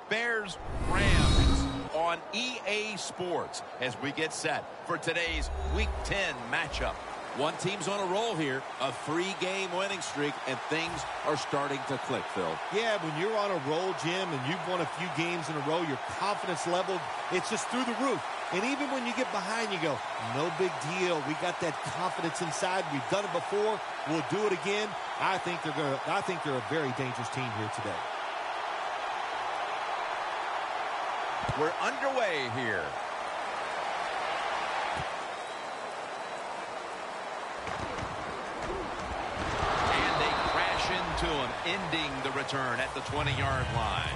Bears Rams on EA Sports as we get set for today's Week 10 matchup. One team's on a roll here, a 3-game winning streak, and things are starting to click, Phil. Yeah, when you're on a roll, Jim, and you've won a few games in a row, your confidence level, it's just through the roof. And even when you get behind, you go, no big deal. We got that confidence inside. We've done it before. We'll do it again. I think they're a very dangerous team here today. We're underway here. And they crash into him, ending the return at the 20-yard line.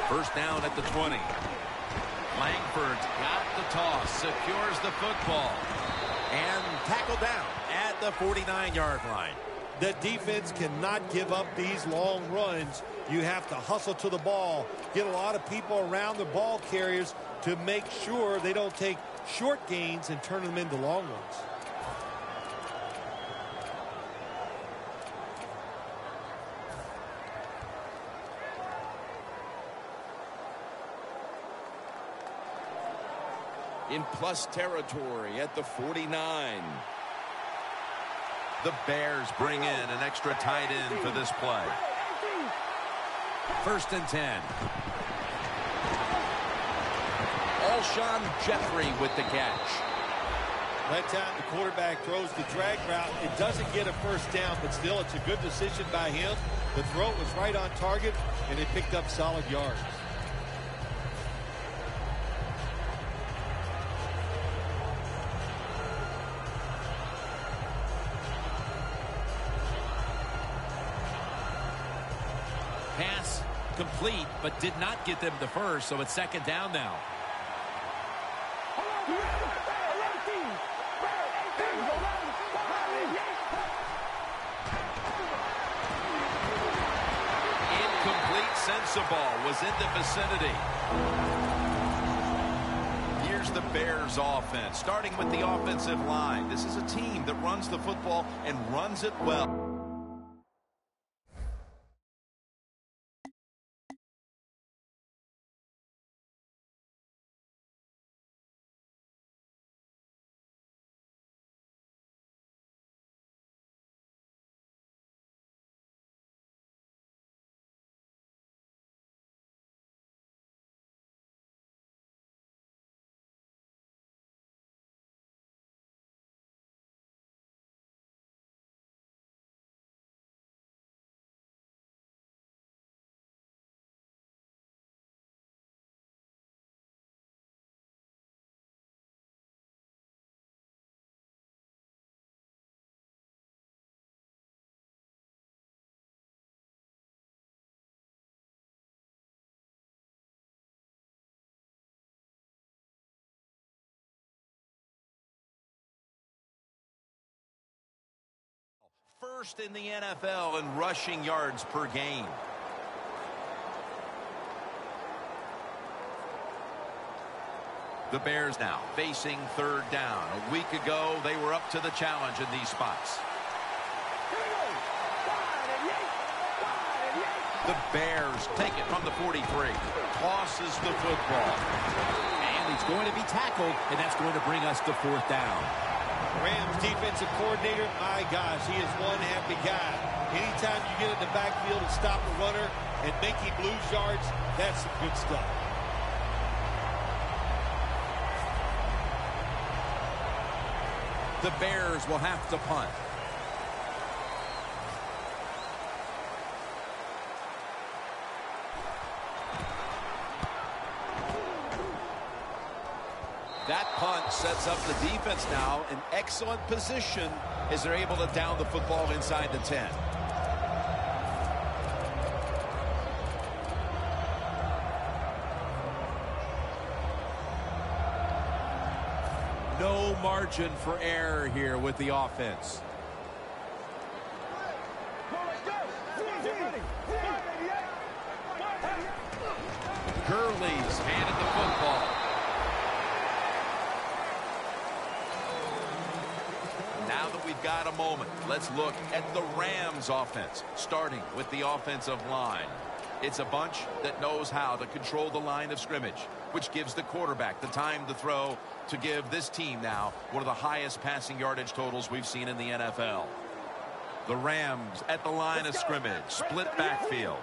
First down at the 20. Langford's got the toss, secures the football, and tackled down at the 49-yard line. The defense cannot give up these long runs. You have to hustle to the ball, get a lot of people around the ball carriers to make sure they don't take short gains and turn them into long ones. In plus territory at the 49. The Bears bring in an extra tight end for this play. First and 10. Alshon Jeffrey with the catch. That time the quarterback throws the drag route. It doesn't get a first down, but still it's a good decision by him. The throw was right on target, and it picked up solid yards. Pass complete, but did not get them the first, so it's second down now. Incomplete. Sensabaugh was in the vicinity. Here's the Bears offense, starting with the offensive line. This is a team that runs the football and runs it well. first in the NFL in rushing yards per game. The Bears now facing third down. A week ago, they were up to the challenge in these spots. The Bears take it from the 43. Tosses the football. And he's going to be tackled, and that's going to bring us to fourth down. Rams defensive coordinator, my gosh, he is one happy guy. Anytime you get in the backfield and stop a runner and make him lose yards, that's some good stuff. The Bears will have to punt. That punt sets up the defense now in excellent position as they're able to down the football inside the 10. No margin for error here with the offense. Gurley's handed the football. Now that we've got a moment, let's look at the Rams offense, starting with the offensive line. It's a bunch that knows how to control the line of scrimmage, which gives the quarterback the time to throw to give this team now one of the highest passing yardage totals we've seen in the NFL. The Rams at the line of scrimmage, split backfield.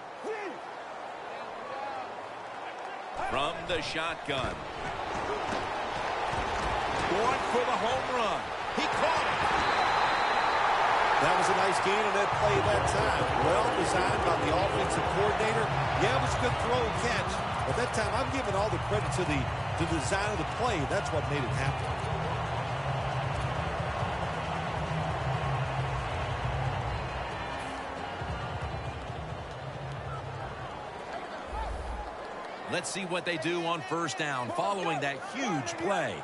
From the shotgun. Going for the home run. He caught it. That was a nice gain on that play that time. Well designed by the offensive coordinator. Yeah, it was a good throw and catch. But that time, I'm giving all the credit to the design of the play. That's what made it happen. Let's see what they do on first down following that huge play.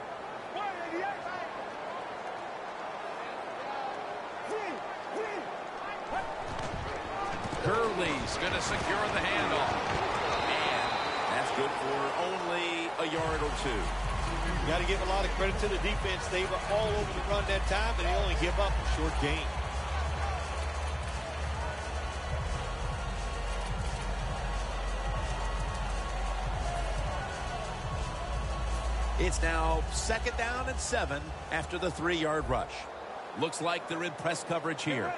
Gurley's going to secure the handoff. And that's good for only a yard or two. You got to give a lot of credit to the defense. They were all over the run that time, and they only give up a short gain. It's now 2nd down and 7 after the 3-yard rush. Looks like they're in press coverage here.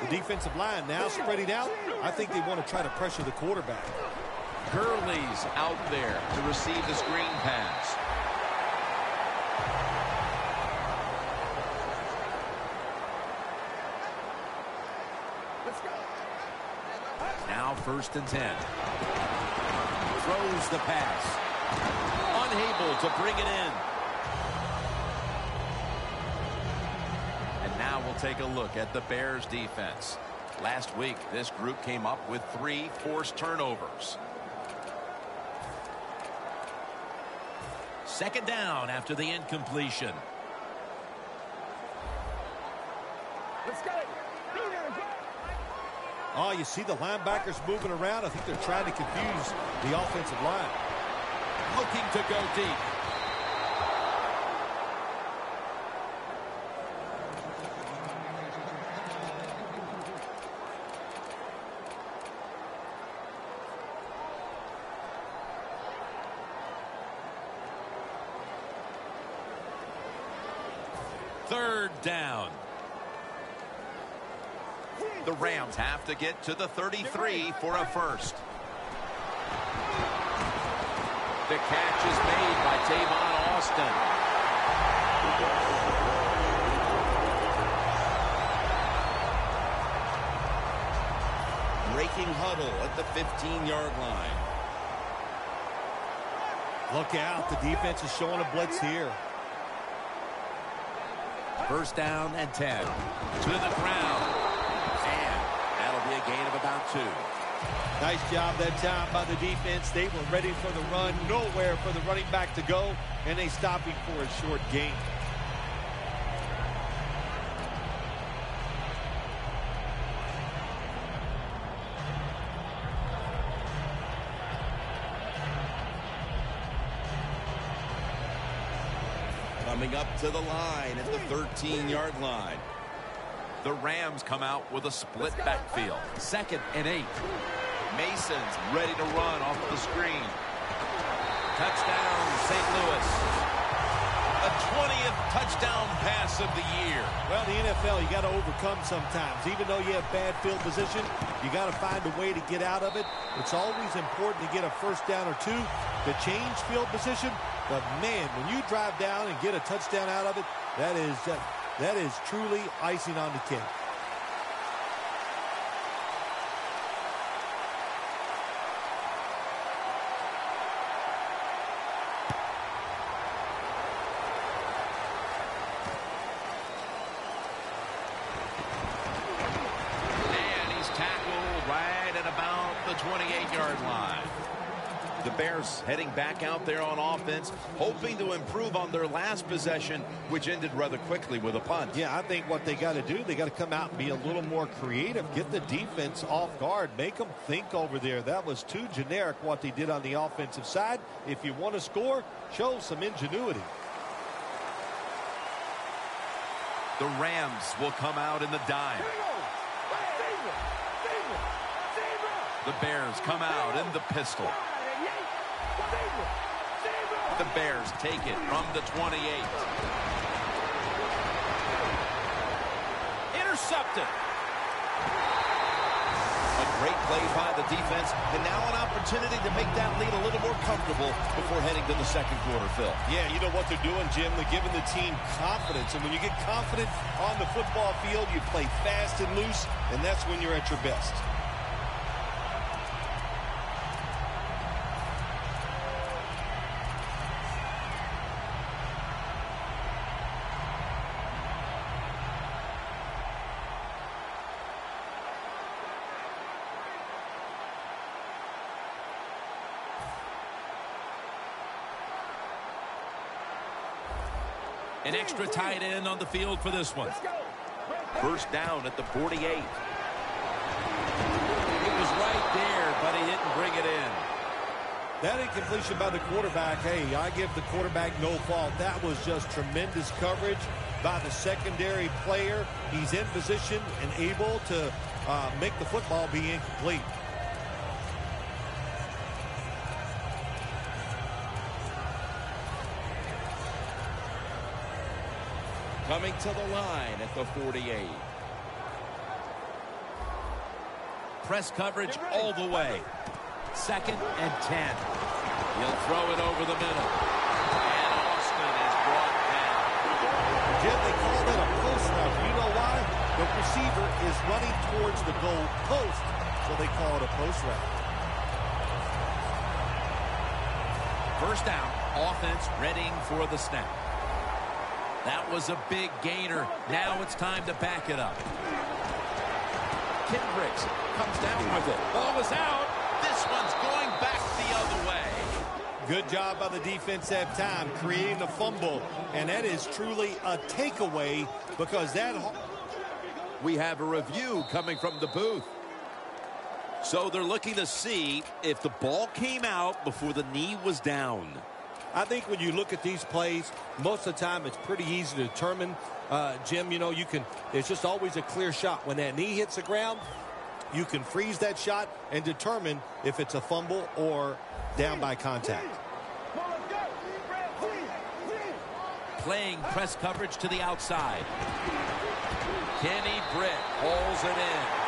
The defensive line now spreading out. I think they want to try to pressure the quarterback. Gurley's out there to receive the screen pass. Now 1st and 10. Throws the pass. Unable to bring it in. And now we'll take a look at the Bears defense. Last week, this group came up with 3 forced turnovers. 2nd down after the incompletion. Let's go. Oh, you see the linebackers moving around. I think they're trying to confuse the offensive line. Looking to go deep. Third down. The Rams have to get to the 33 for a first. The catch is made by Tavon Austin. Breaking huddle at the 15-yard line. Look out. The defense is showing a blitz here. 1st down and 10. To the ground. And that'll be a gain of about 2. Nice job that time by the defense. They were ready for the run. Nowhere for the running back to go. And they stopped him for a short gain. Coming up to the line at the 13-yard line. The Rams come out with a split backfield. 2nd and 8. Mason's ready to run off the screen. Touchdown, St. Louis. A 20th touchdown pass of the year. Well, the NFL, you got to overcome sometimes. Even though you have bad field position, you got to find a way to get out of it. It's always important to get a first down or two to change field position. But, man, when you drive down and get a touchdown out of it, that is truly icing on the cake. And he's tackled right at about the 28-yard line. The Bears heading back out there on offense, hoping to improve on their last possession, which ended rather quickly with a punt. Yeah, I think what they got to do, they got to come out and be a little more creative, get the defense off guard, make them think over there. That was too generic what they did on the offensive side. If you want to score, show some ingenuity. The Rams will come out in the dime. The Bears come out in the pistol. The Bears take it from the 28. Intercepted. A great play by the defense, and now an opportunity to make that lead a little more comfortable before heading to the second quarter, Phil. Yeah, you know what they're doing, Jim? They're giving the team confidence, and when you get confident on the football field, you play fast and loose, and that's when you're at your best. An extra tight end on the field for this one. First down at the 48. It was right there, but he didn't bring it in. That incompletion by the quarterback, hey, I give the quarterback no fault. That was just tremendous coverage by the secondary player. He's in position and able to make the football be incomplete. Coming to the line at the 48. Press coverage all the way. 2nd and 10. He'll throw it over the middle. And Austin is brought down. Jim, they call that a post route. You know why? The receiver is running towards the goal post, so they call it a post route. First down. Offense readying for the snap. That was a big gainer. Now it's time to back it up. Kendricks comes down with it. Ball is out. This one's going back the other way. Good job by the defense that time, creating a fumble. And that is truly a takeaway because that... We have a review coming from the booth. So they're looking to see if the ball came out before the knee was down. I think when you look at these plays, most of the time it's pretty easy to determine. Jim, you know, it's just always a clear shot. When that knee hits the ground, you can freeze that shot and determine if it's a fumble or down by contact. Playing press coverage to the outside. Kenny Britt hauls it in.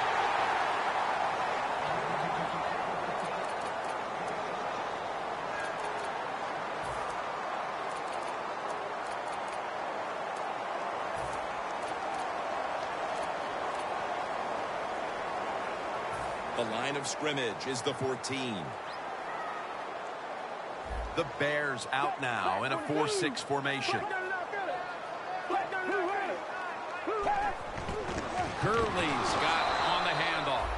The line of scrimmage is the 14. The Bears out now in a 4-6 formation. Gurley's got on the handoff.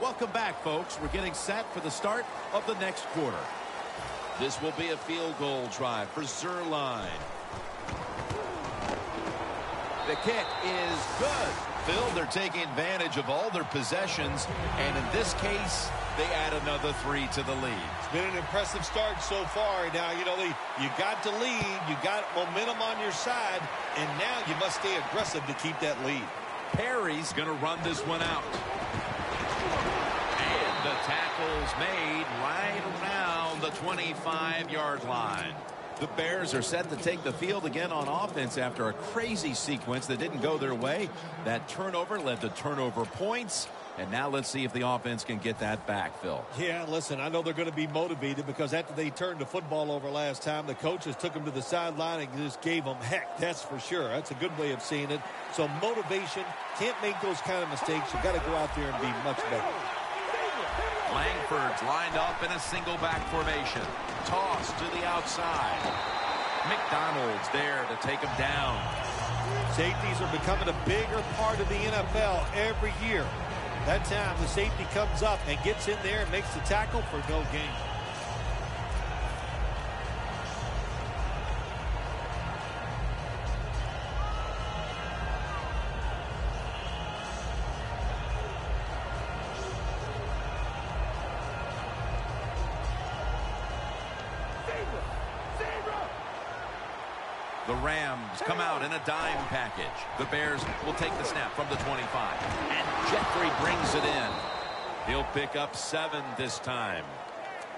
Welcome back, folks. We're getting set for the start of the next quarter. This will be a field goal try for Zerline. The kick is good. Phil, they're taking advantage of all their possessions, and in this case, they add another 3 to the lead. It's been an impressive start so far. Now, you know, you got to lead. You got momentum on your side. And now you must stay aggressive to keep that lead. Perry's going to run this one out. And the tackle's made right around the 25-yard line. The Bears are set to take the field again on offense after a crazy sequence that didn't go their way. That turnover led to turnover points. And now let's see if the offense can get that back, Phil. Yeah, listen, I know they're going to be motivated because after they turned the football over last time, the coaches took them to the sideline and just gave them heck. That's for sure. That's a good way of seeing it. So motivation, can't make those kind of mistakes. You've got to go out there and be much better. Langford's lined up in a single back formation. Toss to the outside. McDonald's there to take him down. Safeties are becoming a bigger part of the NFL every year. That time the safety comes up and gets in there and makes the tackle for no gain. The Rams come out in a dime package. The Bears will take the snap from the 25. And Jeffrey brings it in. He'll pick up 7 this time.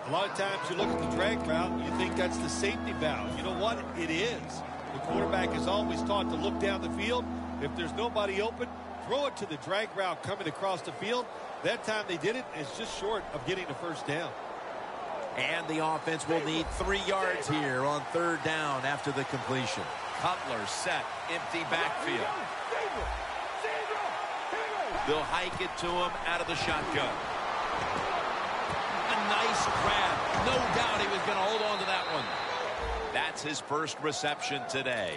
A lot of times you look at the drag route and you think that's the safety valve. You know what? It is. The quarterback is always taught to look down the field. If there's nobody open, throw it to the drag route coming across the field. That time they did it, and it's just short of getting the first down. And the offense will need 3 yards here on 3rd down after the completion. Cutler set, empty backfield. They'll hike it to him out of the shotgun. A nice grab. No doubt he was going to hold on to that one. That's his first reception today.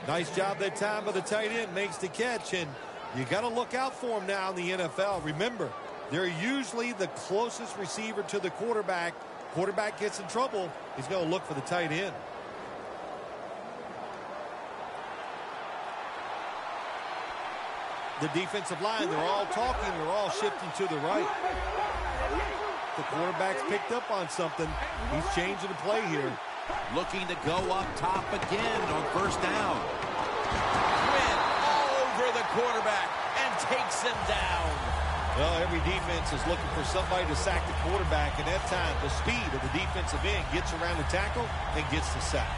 Nice job that time by the tight end. Makes the catch, and you got to look out for him now in the NFL. Remember, they're usually the closest receiver to the quarterback. Quarterback gets in trouble, he's going to look for the tight end. The defensive line, they're all talking, they're all shifting to the right. The quarterback's picked up on something. He's changing the play here. Looking to go up top again on 1st down. Quinn all over the quarterback and takes him down. Well, every defense is looking for somebody to sack the quarterback, and that time the speed of the defensive end gets around the tackle and gets the sack.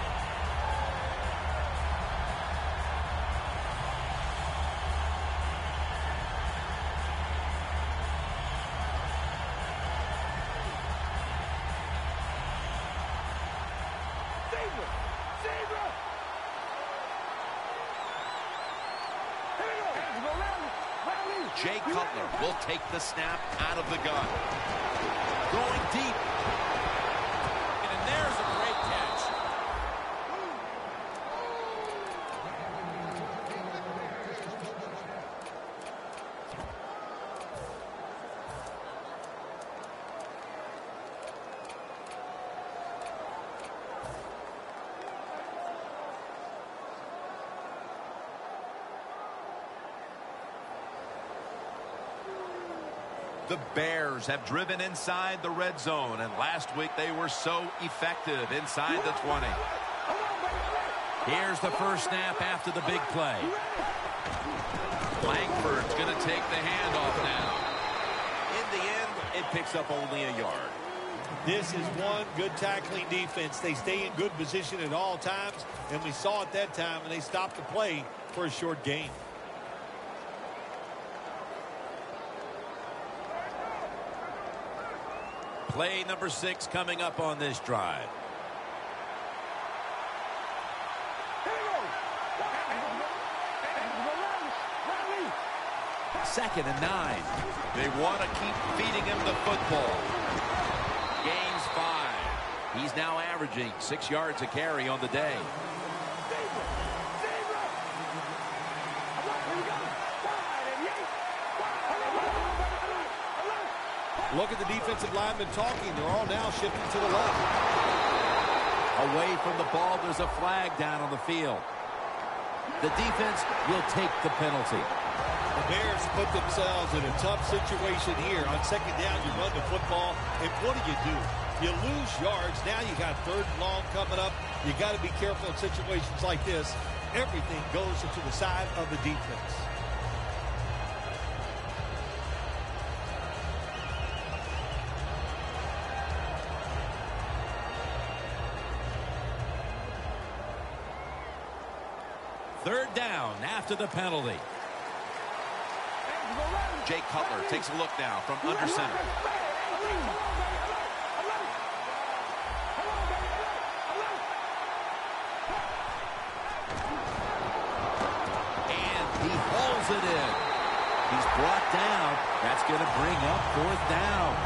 Jay Cutler will take the snap out of the gun. Going deep. And there's a great catch. The Bears have driven inside the red zone, and last week they were so effective inside the 20. Here's the first snap after the big play. Langford's going to take the handoff now. In the end, it picks up only a yard. This is one good tackling defense. They stay in good position at all times, and we saw it that time, and they stopped the play for a short gain. Play number 6 coming up on this drive. Second and 9. They want to keep feeding him the football. Gains 5. He's now averaging 6 yards a carry on the day. Look at the defensive linemen talking. They're all now shifting to the left. Away from the ball, there's a flag down on the field. The defense will take the penalty. The Bears put themselves in a tough situation here. On second down, you run the football, and what do? You lose yards. Now you got third and long coming up. You got to be careful in situations like this. Everything goes into the side of the defense. Third down after the penalty. Jay Cutler takes a look now from under center. And he hauls it in. He's brought down. That's going to bring up fourth down.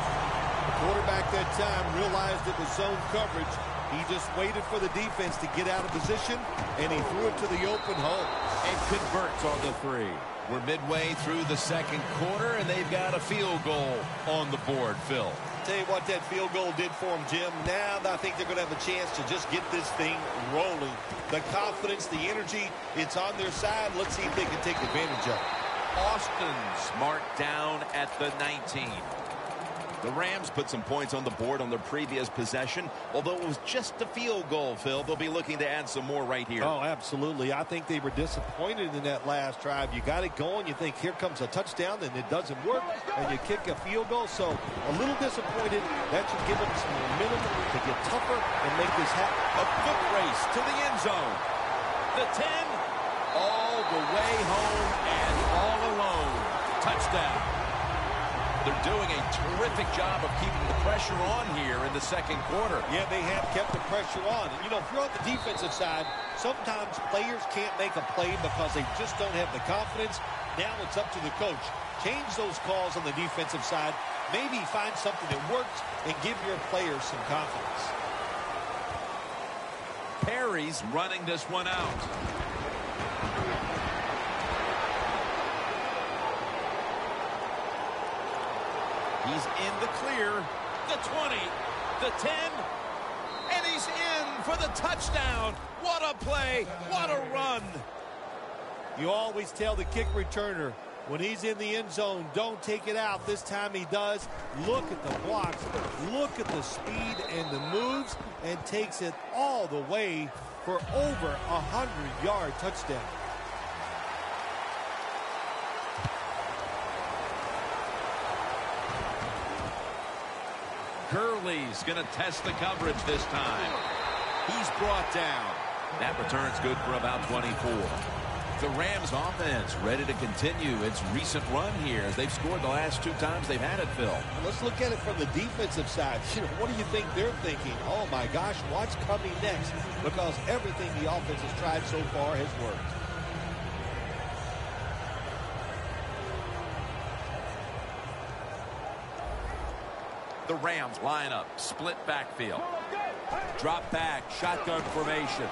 The quarterback that time realized it was zone coverage. He just waited for the defense to get out of position, and he threw it to the open hole. And converts on the 3. We're midway through the second quarter, and they've got a field goal on the board, Phil. Tell you what that field goal did for them, Jim. Now I think they're going to have a chance to just get this thing rolling. The confidence, the energy, it's on their side. Let's see if they can take advantage of it. Austin's marked down at the 19. The Rams put some points on the board on their previous possession. Although it was just a field goal, Phil, they'll be looking to add some more right here. Oh, absolutely. I think they were disappointed in that last drive. You got it going. You think here comes a touchdown, and it doesn't work, and you kick a field goal. So a little disappointed. That should give them some momentum to get tougher and make this happen. A foot race to the end zone. The 10, all the way home and all alone. Touchdown. They're doing a terrific job of keeping the pressure on here in the second quarter. Yeah, they have kept the pressure on. And, you know, if you're on the defensive side, sometimes players can't make a play because they just don't have the confidence. Now it's up to the coach. Change those calls on the defensive side. Maybe find something that works and give your players some confidence. Perry's running this one out. He's in the clear. The 20, the 10, and he's in for the touchdown. What a play. What a run. You always tell the kick returner, when he's in the end zone, don't take it out. This time he does. Look at the blocks. Look at the speed and the moves, and takes it all the way for over 100-yard touchdown. Gurley's going to test the coverage this time. He's brought down. That return's good for about 24. The Rams offense ready to continue its recent run here as they've scored the last 2 times they've had it, Phil. Let's look at it from the defensive side. You know, what do you think they're thinking? Oh, my gosh, what's coming next? Because everything the offense has tried so far has worked. The Rams line up, split backfield. Drop back, shotgun formation.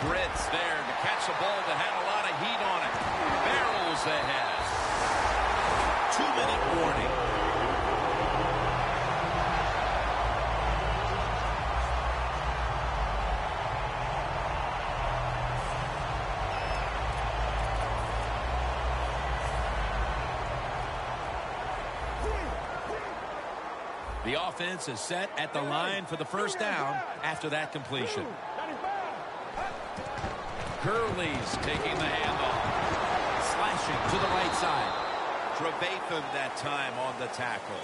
Britt's there to catch the ball that had a lot of heat on it. Barrels ahead. 2-minute warning. The offense is set at the line for the first down after that completion. Gurley's taking the handoff. Slashing to the right side. Trevathan that time on the tackle.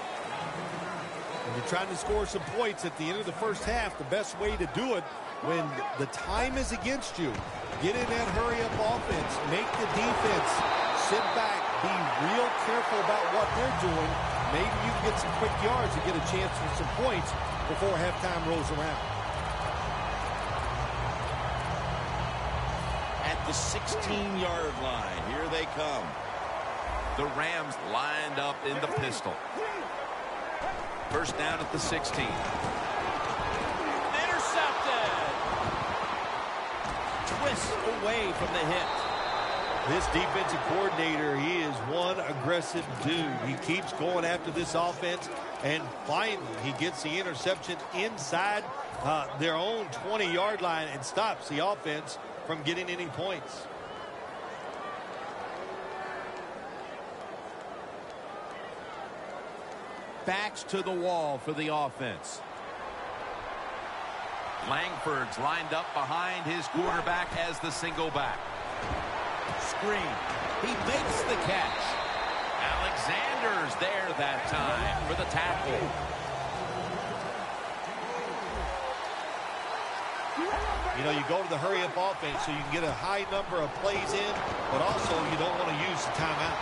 When you're trying to score some points at the end of the first half, the best way to do it when the time is against you, get in that hurry-up offense, make the defense sit back, be real careful about what they're doing. Maybe you can get some quick yards and get a chance for some points before halftime rolls around. At the 16-yard line, here they come. The Rams lined up in the pistol. First down at the 16. Intercepted. Twist away from the hit. This defensive coordinator, he is one aggressive dude. He keeps going after this offense, and finally he gets the interception inside their own 20-yard line and stops the offense from getting any points. backs to the wall for the offense. Langford's lined up behind his quarterback as the single back. Screen. He makes the catch. Alexander's there that time for the tackle. You know, you go to the hurry-up offense so you can get a high number of plays in, but also you don't want to use the timeout.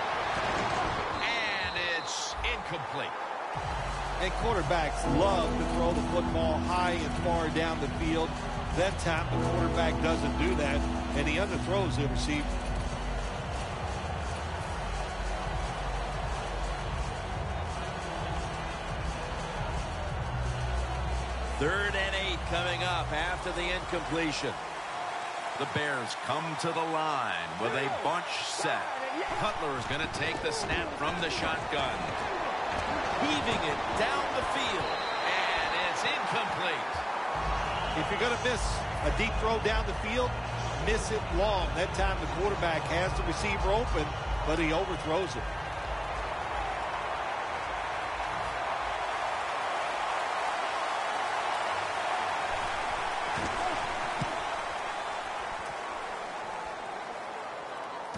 And it's incomplete. And quarterbacks love to throw the football high and far down the field. That time the quarterback doesn't do that, and he underthrows the receiver. Third and 8 coming up after the incompletion. The Bears come to the line with a bunch set. Cutler's going to take the snap from the shotgun. Heaving it down the field. And it's incomplete. If you're going to miss a deep throw down the field, miss it long. That time the quarterback has the receiver open, but he overthrows it.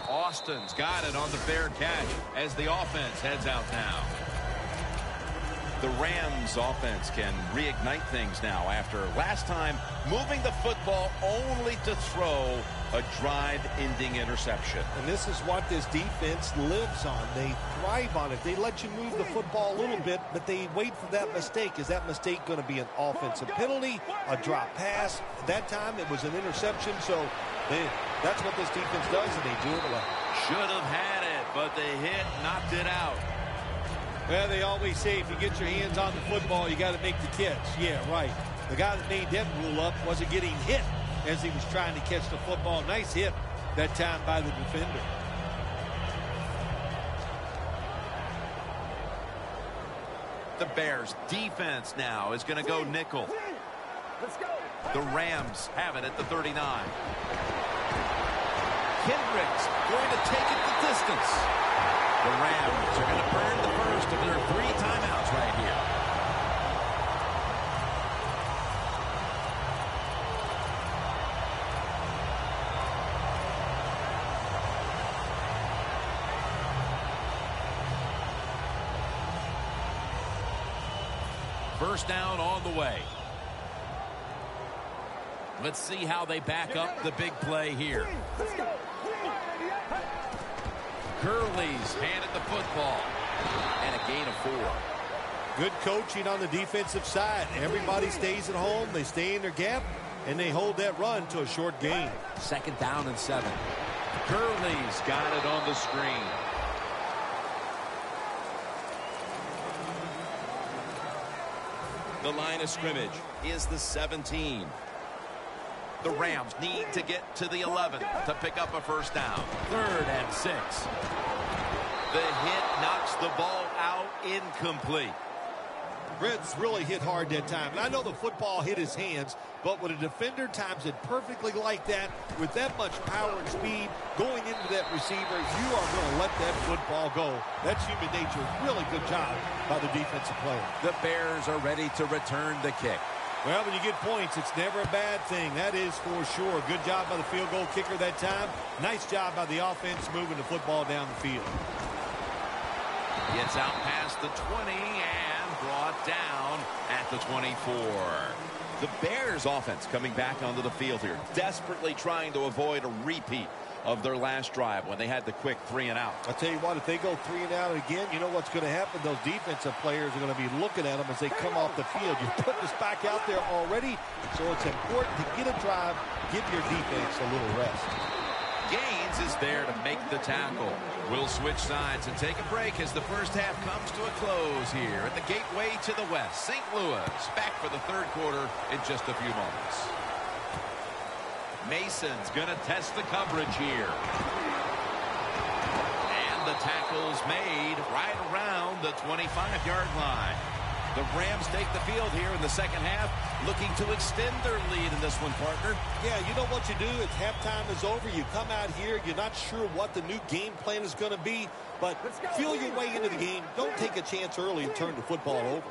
Austin's got it on the fair catch as the offense heads out now. The Rams offense can reignite things now after last time moving the football only to throw a drive-ending interception. And this is what this defense lives on. They thrive on it. They let you move the football a little bit, but they wait for that mistake. Is that mistake going to be an offensive penalty, a drop pass? That time it was an interception, so that's what this defense does, and they do it well. Should have had it, but the hit knocked it out. Well, they always say if you get your hands on the football, you got to make the catch. Yeah, right. The guy that made that rule up wasn't getting hit as he was trying to catch the football. Nice hit that time by the defender. The Bears defense now is going to go nickel. Let's go. The Rams have it at the 39. Kendricks going to take it the distance. The Rams are going to burn the first of their 3 timeouts right here. First down on the way. Let's see how they back up the big play here. Let's go. Gurley's handed the football. And a gain of 4. Good coaching on the defensive side. Everybody stays at home. They stay in their gap, and they hold that run to a short gain. Second down and 7. Gurley's got it on the screen. The line of scrimmage is the 17. The Rams need to get to the 11 to pick up a first down. Third and 6. The hit knocks the ball out, incomplete. Red's really hit hard that time. And I know the football hit his hands, but when a defender times it perfectly like that, with that much power and speed going into that receiver, you are going to let that football go. That's human nature. Really good job by the defensive player. The Bears are ready to return the kick. Well, when you get points, it's never a bad thing. That is for sure. Good job by the field goal kicker that time. Nice job by the offense moving the football down the field. Gets out past the 20 and brought down at the 24. The Bears offense coming back onto the field here, desperately trying to avoid a repeat of their last drive when they had the quick 3 and out. I'll tell you what, if they go 3 and out again, you know what's going to happen? Those defensive players are going to be looking at them as they come off the field. You're putting this back out there already, so it's important to get a drive, give your defense a little rest. Gaines is there to make the tackle. We'll switch sides and take a break as the first half comes to a close here at the gateway to the west. St. Louis back for the third quarter in just a few moments. Mason's going to test the coverage here. And the tackle's made right around the 25-yard line. The Rams take the field here in the second half, looking to extend their lead in this one, partner. Yeah, you know what you do? It's halftime is over. You come out here. You're not sure what the new game plan is going to be, but feel your way into the game. Don't take a chance early and turn the football over.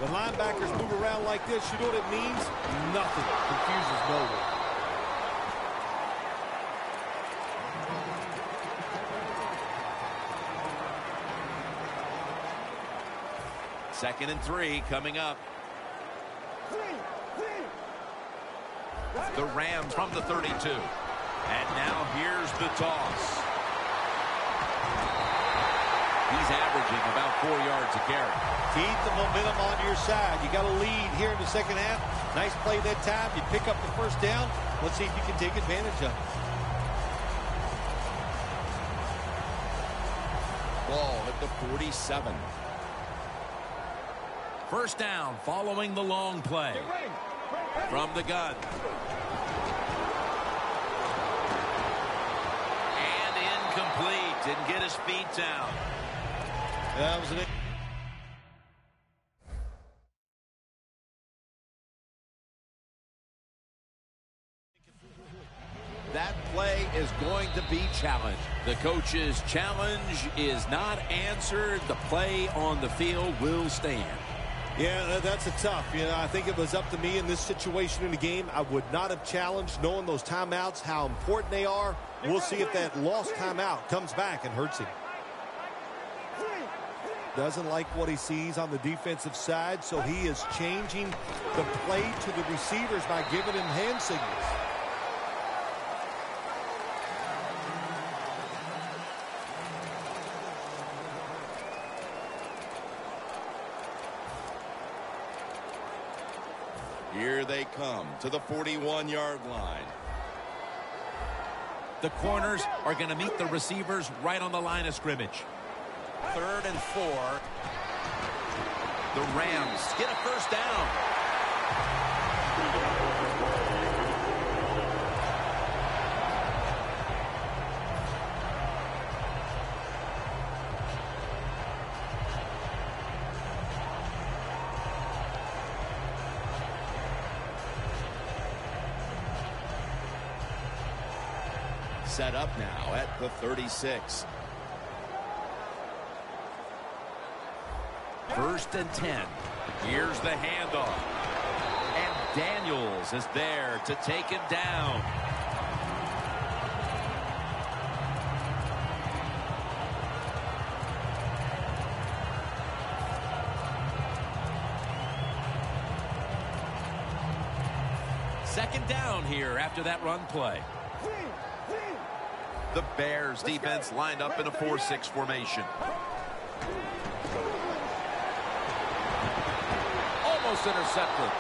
When linebackers move around like this, you know what it means? Nothing. Confusion's nowhere. Second and 3 coming up. The Rams from the 32. And now here's the toss. He's averaging about 4 yards a carry. Keep the momentum on your side. You got a lead here in the second half. Nice play that time. You pick up the first down. Let's see if you can take advantage of it. Ball at the 47. First down following the long play. From the gun. And incomplete. Didn't get his feet down. That was an... That play is going to be challenged. The coach's challenge is not answered. The play on the field will stand. Yeah, that's a tough. You know, I think if it was up to me in this situation in the game, I would not have challenged, knowing those timeouts, how important they are. We'll see if that lost timeout comes back and hurts him. Doesn't like what he sees on the defensive side, so he is changing the play to the receivers by giving him hand signals. Here they come to the 41-yard line. The corners are going to meet the receivers right on the line of scrimmage. 3rd and 4. The Rams get a first down. Set up now at the 36. 1st and 10. Here's the handoff. And Daniels is there to take it down. Second down here after that run play. The Bears defense lined up in a 4-6 formation. Almost intercepted.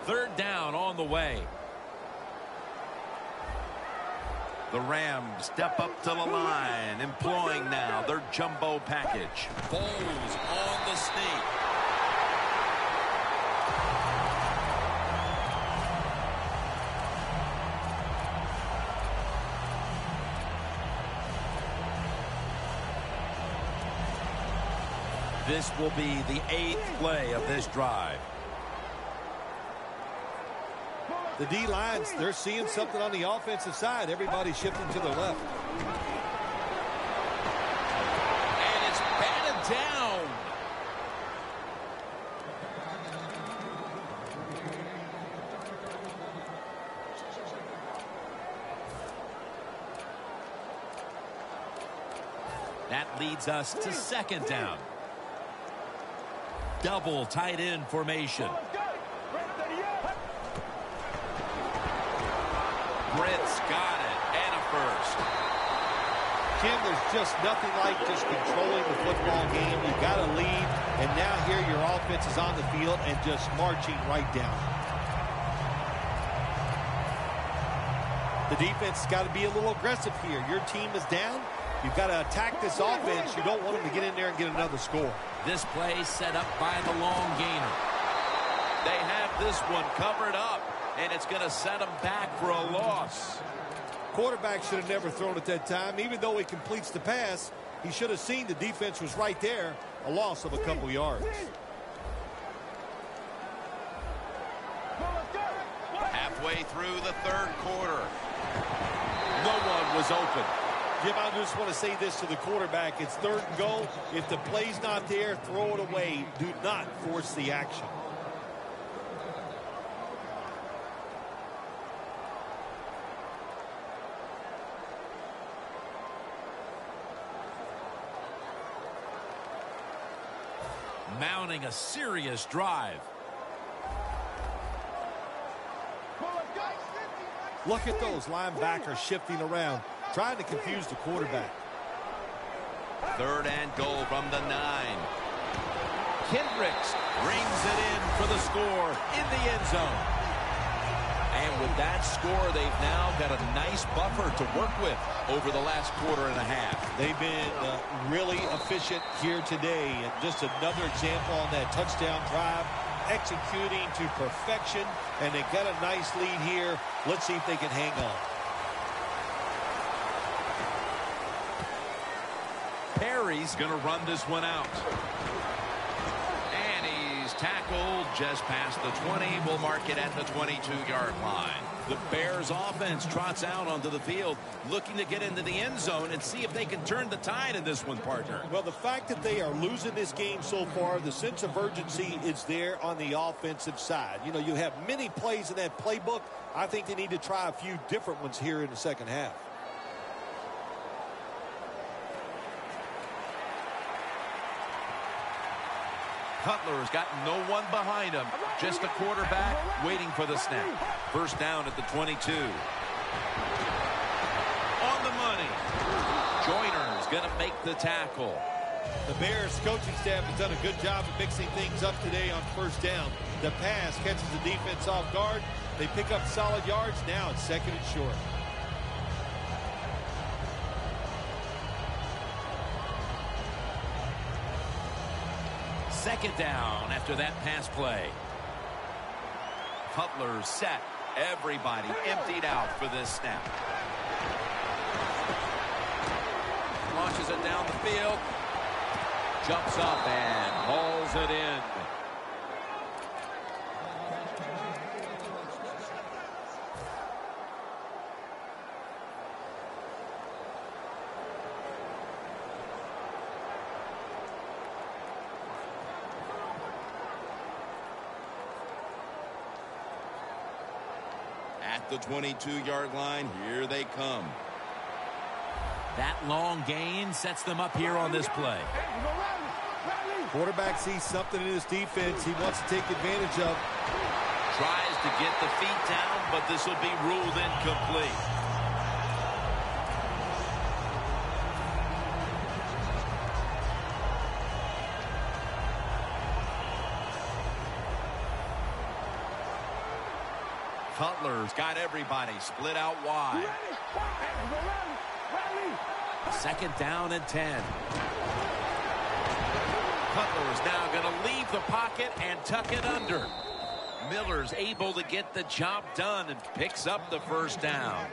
Third down on the way. The Rams step up to the line, employing now their jumbo package. Foles on the sneak. This will be the 8th play of this drive. The D-lines, they're seeing something on the offensive side. Everybody's shifting to their left. And it's batted down. That leads us to second down. Double tight end formation. Britt's got it, and a first. Jim, there's just nothing like just controlling the football game. You got a lead, and now here your offense is on the field and just marching right down. The defense has got to be a little aggressive here. Your team is down. You've got to attack this offense. You don't want them to get in there and get another score. This play set up by the long gainer. They have this one covered up, and it's going to set them back for a loss. Quarterback should have never thrown it that time. Even though he completes the pass, he should have seen the defense was right there. A loss of a couple yards. Halfway through the third quarter. No one was open. Jim, I just want to say this to the quarterback. It's third and goal. If the play's not there, throw it away. Do not force the action. Mounting a serious drive. Look at those linebackers shifting around, trying to confuse the quarterback. Third and goal from the 9. Kendricks brings it in for the score in the end zone. And with that score, they've now got a nice buffer to work with over the last quarter and a half. They've been really efficient here today. And just another example on that touchdown drive, executing to perfection. And they got a nice lead here. Let's see if they can hang on. Perry's going to run this one out. And he's tackled just past the 20. We'll mark it at the 22-yard line. The Bears offense trots out onto the field, looking to get into the end zone and see if they can turn the tide in this one, partner. Well, the fact that they are losing this game so far, the sense of urgency is there on the offensive side. You know, you have many plays in that playbook. I think they need to try a few different ones here in the second half. Cutler's got no one behind him. Just a quarterback waiting for the snap. First down at the 22. On the money. Joyner's going to make the tackle. The Bears coaching staff has done a good job of mixing things up today on first down. The pass catches the defense off guard. They pick up solid yards. Now it's second and short. Second down after that pass play. Cutler set. Everybody emptied out for this snap. Launches it down the field. Jumps up and hauls it in. At the 22-yard line, here they come. That long gain sets them up here on this play. Quarterback sees something in his defense he wants to take advantage of. Tries to get the feet down, but this will be ruled incomplete. Cutler's got everybody split out wide. Second down and 10. Cutler's now going to leave the pocket and tuck it under. Miller's able to get the job done and picks up the first down.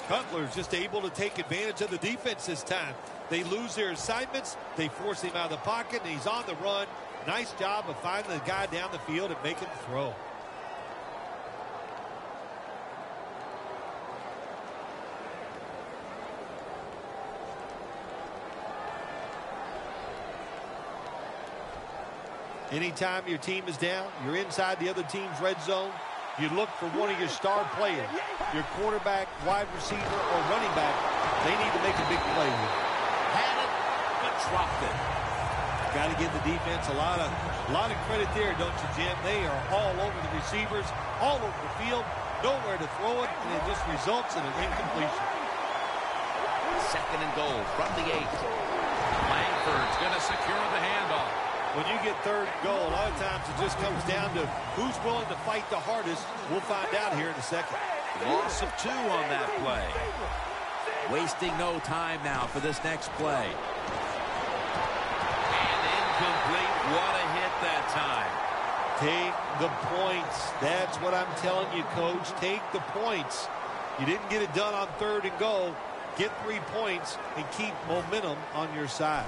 Cutler's just able to take advantage of the defense this time. They lose their assignments. They force him out of the pocket, and he's on the run. Nice job of finding the guy down the field and making the throw. Anytime your team is down, you're inside the other team's red zone, you look for one of your star players, your quarterback, wide receiver, or running back. They need to make a big play here. Had it, but dropped it. Got to give the defense a lot of credit there, don't you, Jim? They are all over the receivers, all over the field, nowhere to throw it, and it just results in an incompletion. Second and goal from the 8. Langford's going to secure the handoff. When you get third and goal, a lot of times it just comes down to who's willing to fight the hardest. We'll find out here in a second. Loss of 2 on that play. Wasting no time now for this next play. And incomplete What a hit that time. Take the points. That's what I'm telling you, Coach. Take the points. You didn't get it done on 3rd and goal. Get 3 points and keep momentum on your side.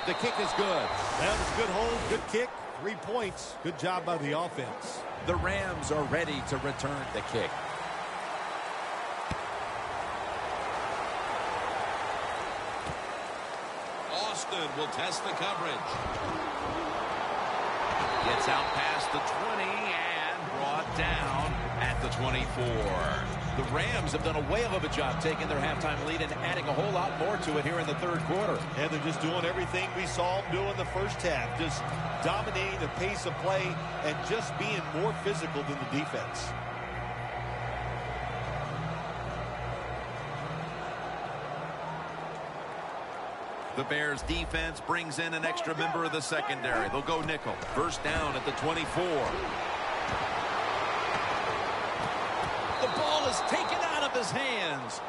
The kick is good. That was a good hold, good kick, 3 points. Good job by the offense. The Rams are ready to return the kick. Austin will test the coverage. Gets out past the 20 and brought down at the 24. The Rams have done a whale of a job taking their halftime lead and adding a whole lot more to it here in the 3rd quarter. And they're just doing everything we saw them do in the first half. Just dominating the pace of play and just being more physical than the defense. The Bears defense brings in an extra member of the secondary. They'll go nickel. First down at the 24. The ball is taken out of his hands.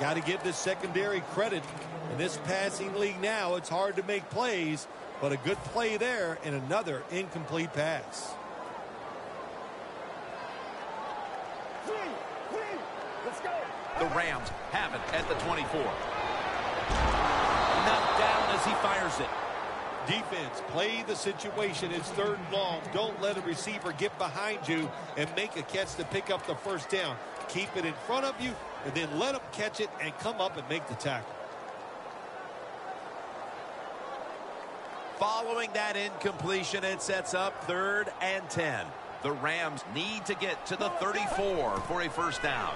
Got to give this secondary credit. In this passing league now, it's hard to make plays, but a good play there and another incomplete pass. Let's go. The Rams have it at the 24. Knocked down as he fires it. Defense, play the situation. It's 3rd and long. Don't let a receiver get behind you and make a catch to pick up the first down. Keep it in front of you, and then let them catch it and come up and make the tackle. Following that incompletion, it sets up 3rd and 10. The Rams need to get to the 34 for a first down.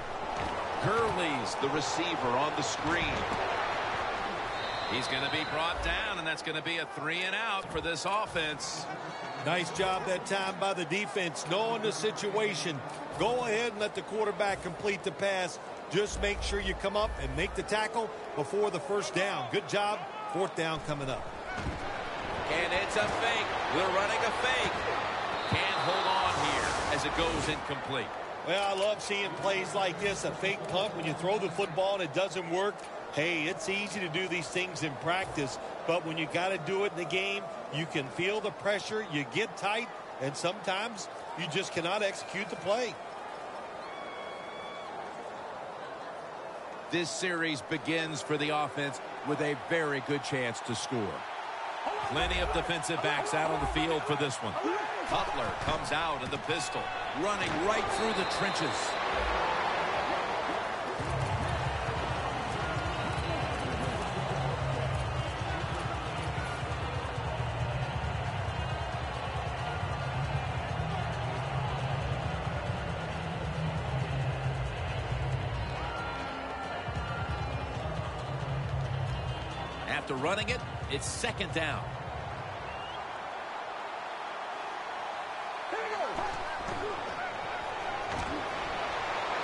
Gurley's the receiver on the screen. He's going to be brought down, and that's going to be a 3 and out for this offense. Nice job that time by the defense, knowing the situation. Go ahead and let the quarterback complete the pass. Just make sure you come up and make the tackle before the first down. Good job. 4th down coming up. And it's a fake. We're running a fake. Can't hold on here as it goes incomplete. Well, I love seeing plays like this, a fake punt when you throw the football and it doesn't work. Hey, it's easy to do these things in practice, but when you got to do it in the game, you can feel the pressure, you get tight, and sometimes you just cannot execute the play. This series begins for the offense with a very good chance to score. Plenty of defensive backs out on the field for this one. Cutler comes out in the pistol, Running right through the trenches. After running it, it's 2nd down.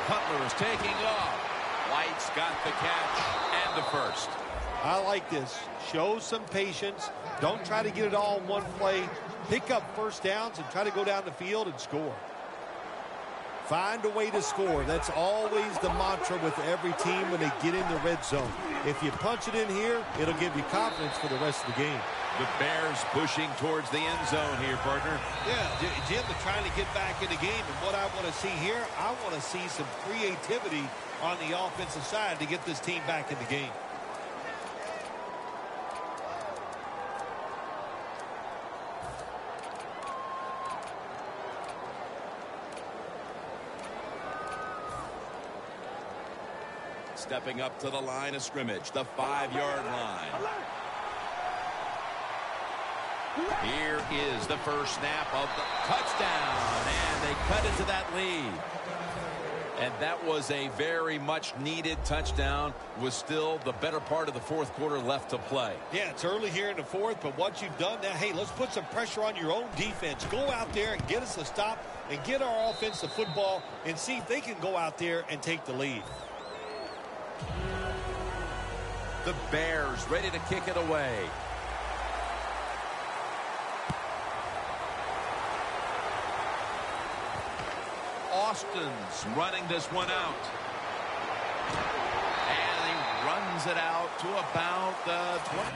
Cutler is taking off. White's got the catch and the first. I like this. Show some patience. Don't try to get it all in one play. Pick up first downs and try to go down the field and score. Find a way to score. That's always the mantra with every team when they get in the red zone. If you punch it in here, it'll give you confidence for the rest of the game. The Bears pushing towards the end zone here, partner. Yeah, Jim is trying to get back in the game. And what I want to see here, I want to see some creativity on the offensive side to get this team back in the game. Stepping up to the line of scrimmage, the 5-yard line. Here is the first snap of the touchdown, and they cut into that lead. And that was a very much needed touchdown with still the better part of the 4th quarter left to play. Yeah, it's early here in the 4th, but what you've done now, hey, let's put some pressure on your own defense. Go out there and get us a stop and get our offense the football and see if they can go out there and take the lead. The Bears ready to kick it away. Austin's running this one out. And he runs it out to about the 20.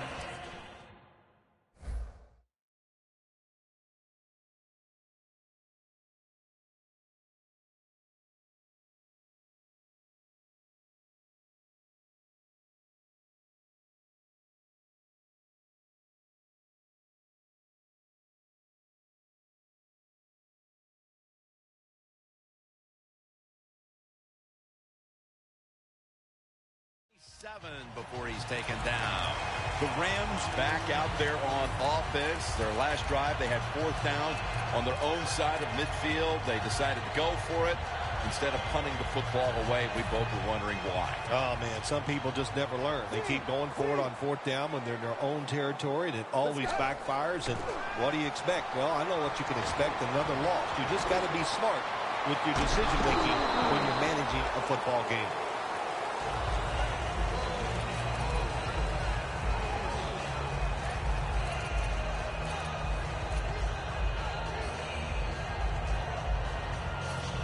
7 before he's taken down. The Rams back out there on offense. Their last drive, they had 4th down on their own side of midfield. They decided to go for it instead of punting the football away. We both were wondering why. Oh, man, some people just never learn. They keep going for it on 4th down when they're in their own territory, and it always backfires. And what do you expect? Well, I know what you can expect, another loss. You just got to be smart with your decision-making when you're managing a football game.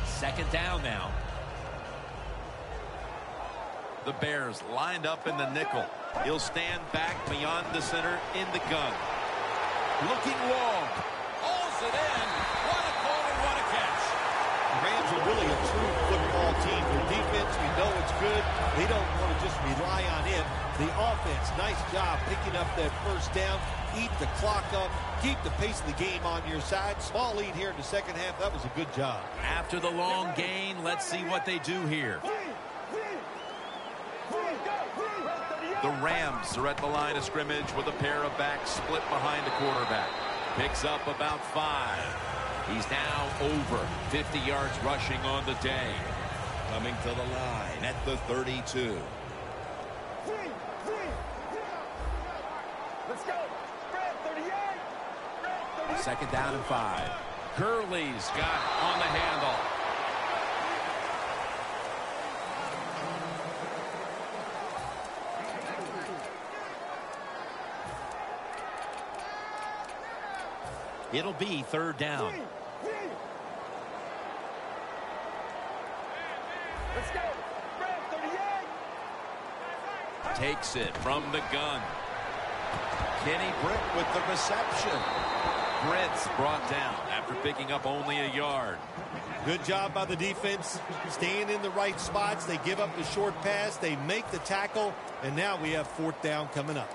Second down now. The Bears lined up in the nickel. He'll stand back beyond the center in the gun. Looking long. Hauls it in. What a call and what a catch. The Rams are really a true football team. Their defense, we know it's good. They don't want to just rely on it. The offense, nice job picking up that first down. Eat the clock up. Keep the pace of the game on your side. Small lead here in the second half. That was a good job. After the long gain, let's see what they do here. The Rams are at the line of scrimmage with a pair of backs split behind the quarterback. Picks up about 5. He's now over 50 yards rushing on the day. Coming to the line at the 32. Let's go. Red 38. Red 38. Second down and 5. Curley's got on the handle. It'll be 3rd down. Let's go. Red 38. Takes it from the gun. Kenny Britt with the reception. Britt's brought down after picking up only a yard. Good job by the defense, staying in the right spots. They give up the short pass. They make the tackle, and now we have 4th down coming up.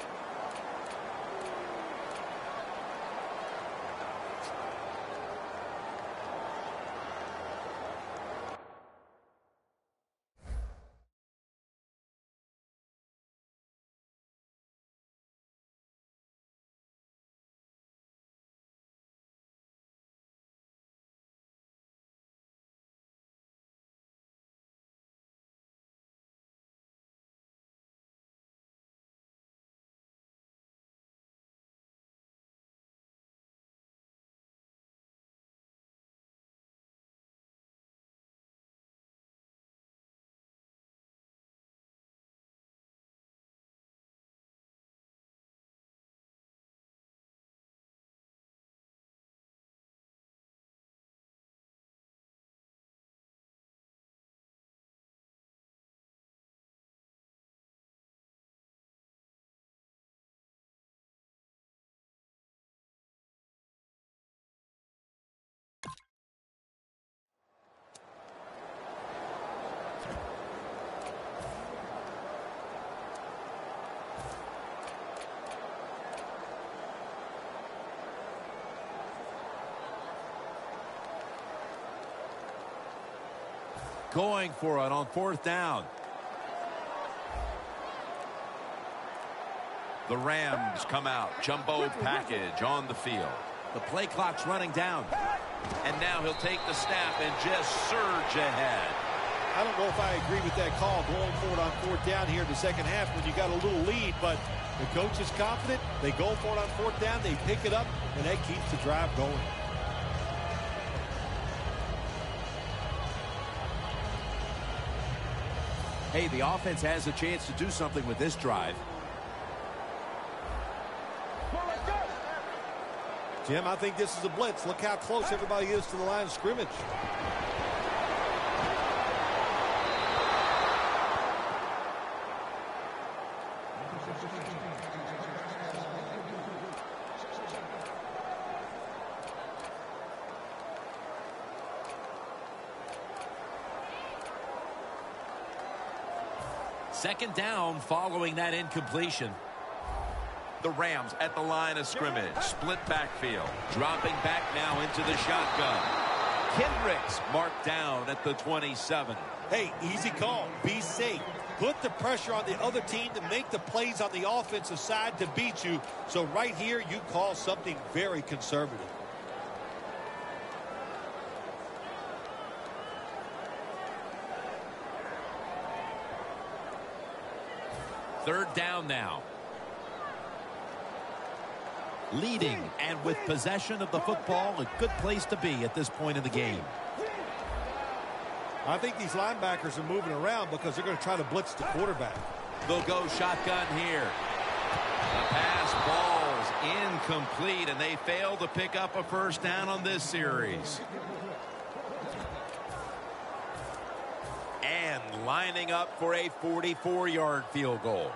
Going for it on 4th down. The Rams come out. Jumbo package on the field. The play clock's running down. And now he'll take the snap and just surge ahead. I don't know if I agree with that call going for it on 4th down here in the second half when you got a little lead, but the coach is confident. They go for it on 4th down. They pick it up, and that keeps the drive going. Hey, the offense has a chance to do something with this drive. Jim, I think this is a blitz. Look how close everybody is to the line of scrimmage. Second down following that incompletion. The Rams at the line of scrimmage. Split backfield. Dropping back now into the shotgun. Kendricks marked down at the 27. Hey, easy call. Be safe. Put the pressure on the other team to make the plays on the offensive side to beat you. So right here, you call something very conservative. Third down now. Leading and with possession of the football, a good place to be at this point in the game. I think these linebackers are moving around because they're going to try to blitz the quarterback. They'll go shotgun here. The pass ball's incomplete, and they fail to pick up a first down on this series. And lining up for a 44-yard field goal.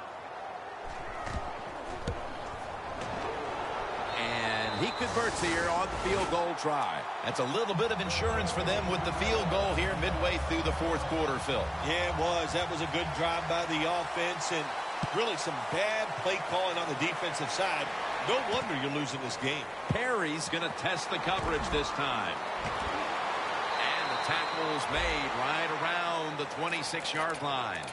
He converts here on the field goal try. That's a little bit of insurance for them with the field goal here midway through the fourth quarter, Phil. Yeah, it was. That was a good drive by the offense and really some bad play calling on the defensive side. No wonder you're losing this game. Perry's going to test the coverage this time. And the tackle's made right around the 26-yard line.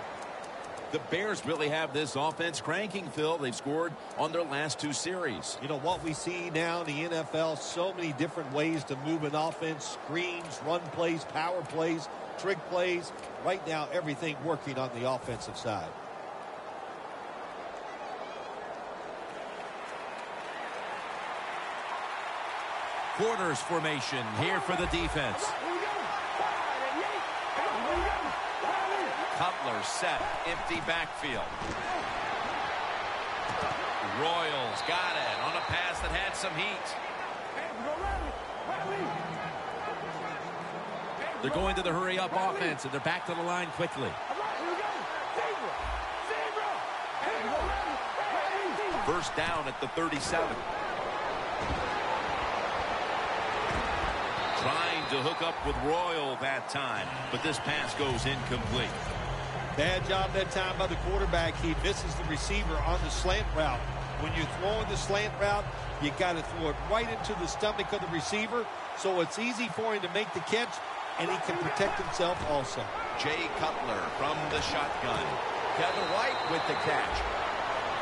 The Bears really have this offense cranking, Phil. They've scored on their last two series. You know, what we see now in the NFL, so many different ways to move an offense. Screens, run plays, power plays, trick plays. Right now, everything working on the offensive side. Quarters formation here for the defense. Cutler set, empty backfield. Royals got it on a pass that had some heat. They're going to the hurry-up offense, and they're back to the line quickly. First down at the 37. Trying to hook up with Royal that time, but this pass goes incomplete. Bad job that time by the quarterback. He misses the receiver on the slant route. When you're throwing the slant route, you got to throw it right into the stomach of the receiver, so it's easy for him to make the catch, and he can protect himself also. Jay Cutler from the shotgun. Kevin White with the catch.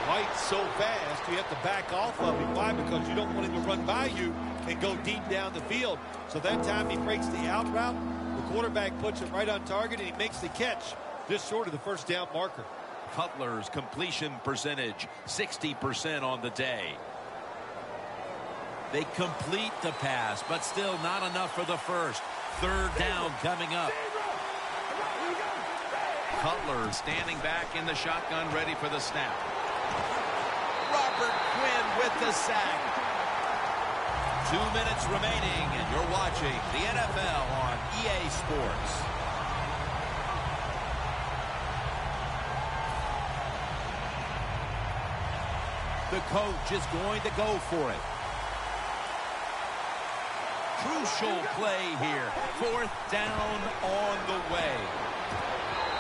White's so fast, you have to back off of him. Why? Because you don't want him to run by you and go deep down the field. So that time he breaks the out route. The quarterback puts it right on target, and he makes the catch just short of the first down marker. Cutler's completion percentage, 60% on the day. They complete the pass, but still not enough for the first. Third down coming up. Cutler standing back in the shotgun, ready for the snap. Robert Quinn with the sack. 2 minutes remaining, and you're watching the NFL on EA Sports. The coach is going to go for it. Crucial play here. Fourth down on the way.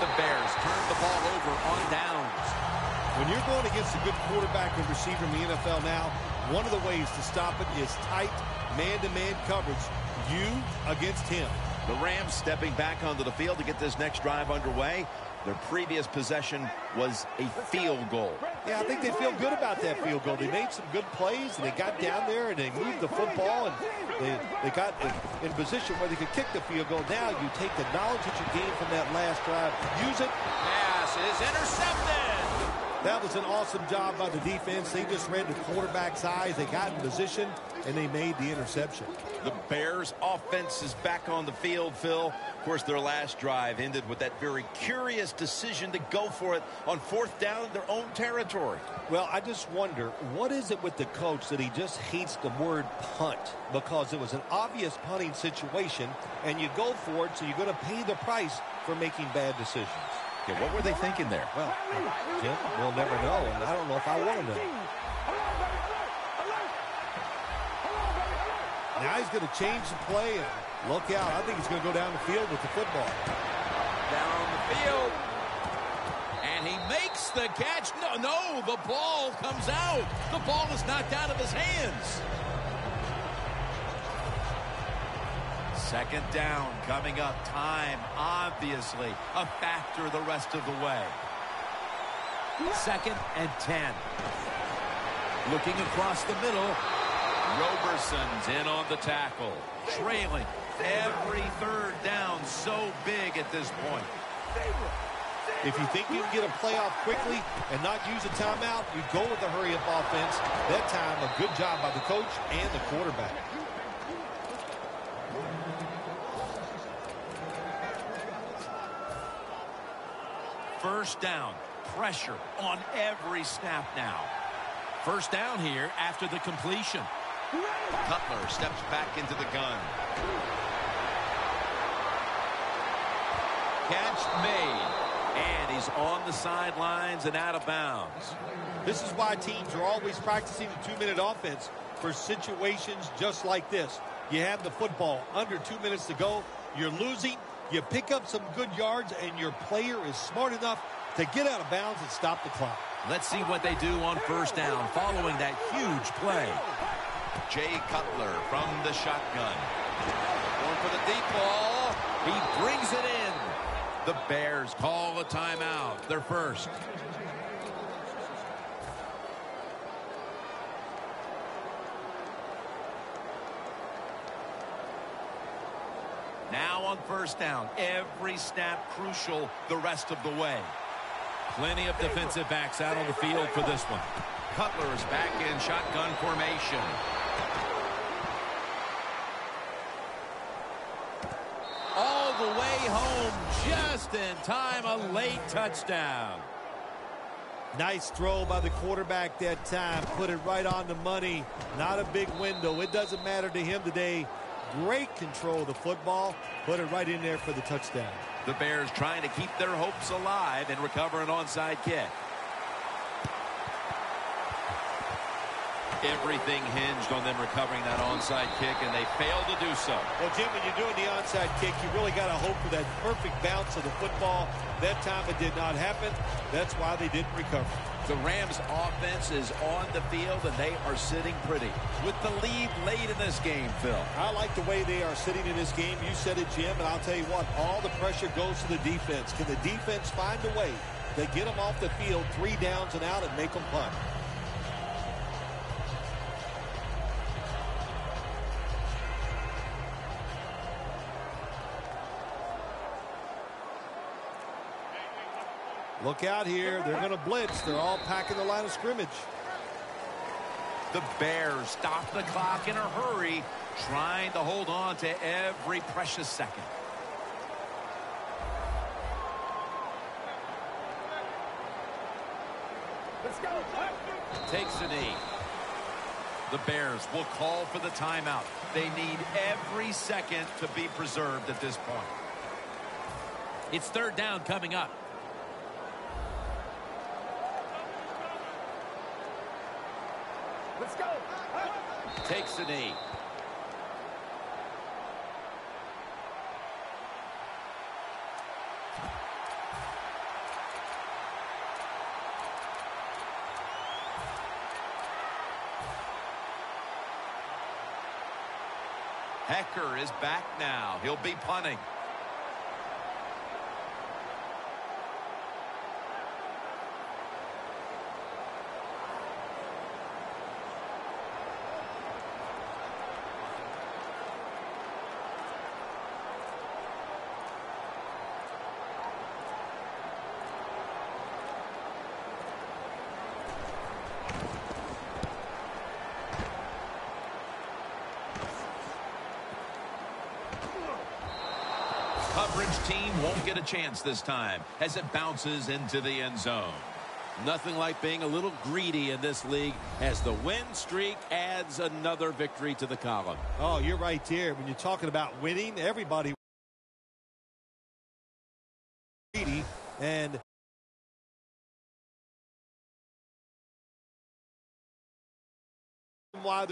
The Bears turn the ball over on downs. When you're going against a good quarterback and receiver in the NFL now, one of the ways to stop it is tight man-to-man coverage. You against him. The Rams stepping back onto the field to get this next drive underway. Their previous possession was a field goal. Yeah, I think they feel good about that field goal. They made some good plays, and they got down there, and they moved the football, and they got in position where they could kick the field goal. Now you take the knowledge that you gained from that last drive, use it. Pass is intercepted. That was an awesome job by the defense. They just read the quarterback's eyes. They got in position, and they made the interception. The Bears offense is back on the field, Phil. Of course, their last drive ended with that very curious decision to go for it on fourth down in their own territory. Well, I just wonder, what is it with the coach that he just hates the word punt? Because it was an obvious punting situation, and you go for it, so you're going to pay the price for making bad decisions. Okay, what were they thinking there? Well, Jim, we'll never know, and I don't know if I want to know. Now he's going to change the play, and look out. I think he's going to go down the field with the football. Down the field. And he makes the catch. No, the ball comes out. The ball is knocked out of his hands. Second down coming up. Time, obviously, a factor the rest of the way. 2nd and 10. Looking across the middle. Roberson's in on the tackle. Trailing every third down, so big at this point. If you think you can get a playoff quickly and not use a timeout, you go with the hurry-up offense. That time, a good job by the coach and the quarterback. First down. Pressure on every snap now. First down here after the completion. Cutler steps back into the gun. Catch made. And he's on the sidelines and out of bounds. This is why teams are always practicing the 2-minute offense for situations just like this. You have the football under 2 minutes to go. You're losing. You pick up some good yards, and your player is smart enough to get out of bounds and stop the clock. Let's see what they do on first down following that huge play. Jay Cutler from the shotgun. Going for the deep ball. He brings it in. The Bears call a timeout. Their first. Now on first down. Every snap crucial the rest of the way. Plenty of defensive backs out on the field for this one. Cutler is back in shotgun formation. All the way home just in time. A late touchdown. Nice throw by the quarterback that time. Put it right on the money. Not a big window. It doesn't matter to him today. Great control of the football. Put it right in there for the touchdown. The Bears trying to keep their hopes alive and recover an onside kick. Everything hinged on them recovering that onside kick, and they failed to do so. Well, Jim, when you're doing the onside kick, you really got to hope for that perfect bounce of the football. That time it did not happen. That's why they didn't recover. The Rams offense is on the field, and they are sitting pretty. With the lead late in this game, Phil. I like the way they are sitting in this game. You said it, Jim, and I'll tell you what, all the pressure goes to the defense. Can the defense find a way to get them off the field 3 downs and out and make them punt? Look out here. They're going to blitz. They're all packing the line of scrimmage. The Bears stop the clock in a hurry, trying to hold on to every precious second. Let's go. Takes a knee. The Bears will call for the timeout. They need every second to be preserved at this point. It's third down coming up. Let's go. Takes a knee. Hecker is back now. He'll be punting. Coverage team won't get a chance this time as it bounces into the end zone. Nothing like being a little greedy in this league as the win streak adds another victory to the column. Oh, you're right there. When you're talking about winning, everybody greedy, and why